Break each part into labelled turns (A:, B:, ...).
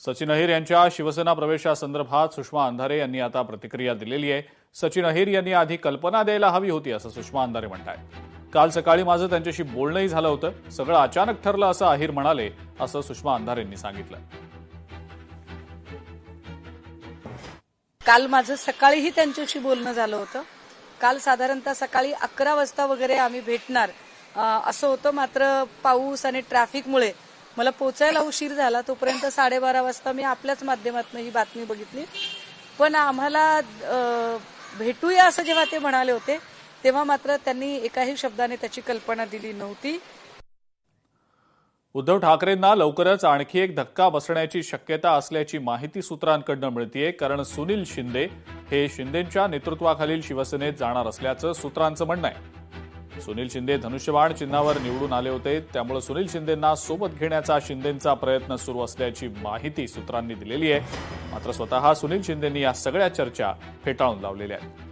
A: सचिन अहिर यांच्या शिवसेना प्रवेशासंदर्भात सुषमा अंधारे यांनी आता प्रतिक्रिया दिलेली आहे। सचिन अहिर यांनी आधी कल्पना द्यायला हवी होती असं सुषमा अंधारे म्हणतात। काल सकाळी माझं त्यांच्याशी बोलणंही झालं होतं, सगळं अचानक ठरलं असं अहिर म्हणाले, असं सुषमा अंधारेंनी सांगितलं।
B: काल माझं सकाळीही त्यांच्याशी बोलणं झालं होतं। काल साधारणतः सकाळी 11 वाजता वगैरे आम्ही भेटणार असं होतं, मात्र पाऊस आणि ट्रॅफिकमुळे मला पोचायला उशीर झाला। तोपर्यंत 12:30 वाजता मी आपल्याच माध्यमातून ही बातमी बघितली। पण आम्हाला भेटूया असं जेव्हा ते म्हणाले होते तेव्हा मात्र त्यांनी एकाही शब्दाने त्याची कल्पना दिली नव्हती।
A: उद्धव ठाकरेंना लवकरच आणखी एक धक्का बसण्याची शक्यता असल्याची माहिती सूत्रांकडून मिळतेय, कारण सुनील शिंदे हे शिंदेंच्या नेतृत्वाखालील शिवसेनेत जाणार असल्याचं सूत्रांचं म्हणणं आहे। सुनील शिंदे धनुष्यबाण चिन्हावर निवडून आले होते, त्यामुळे सुनील शिंदेंना सोबत घेण्याचा शिंदेंचा प्रयत्न सुरू असल्याची माहिती सूत्रांनी दिलेली आहे। मात्र स्वतः सुनील शिंदेंनी या सगळ्या चर्चा फेटाळून लावलेल्या आहेत।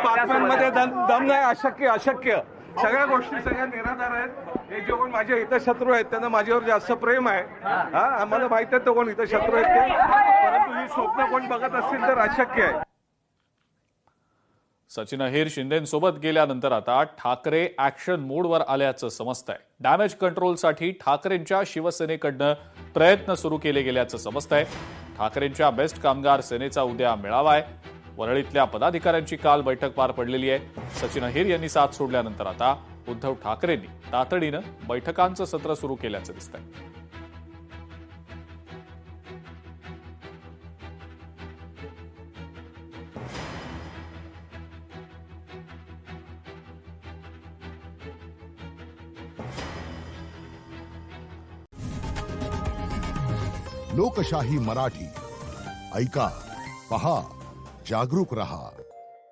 C: बातम्यांमध्ये दम नाही, अशक्य सगळ्या गोष्टी सगळ्या निराधार आहेत। हे जे कोण माझे हितशत्रू आहेत त्यांना माझ्यावर जास्त प्रेम आहे। आम्हाला माहित आहे तो कोण हितशत्रू आहेत ते, परंतु ही स्वप्न कोण बघत असतील तर अशक्य आहे।
A: सचिन अहिर शिंदेंसोबत गेल्यानंतर आता ठाकरे ऍक्शन मोडवर आल्याचं समजतंय। डॅमेज कंट्रोलसाठी ठाकरेंच्या शिवसेनेकडनं प्रयत्न सुरू केले गेल्याचं समजतंय। ठाकरेंच्या बेस्ट कामगार सेनेचा उद्या मेळावा आहे। वरळीतल्या पदाधिकाऱ्यांची काल बैठक पार पडलेली आहे। सचिन अहिर यांनी साथ सोडल्यानंतर आता उद्धव ठाकरेंनी तातडीनं बैठकांचं सत्र सुरू केल्याचं दिसतंय।
D: लोकशाही मराठी ऐका, पहा, जागरूक रहा।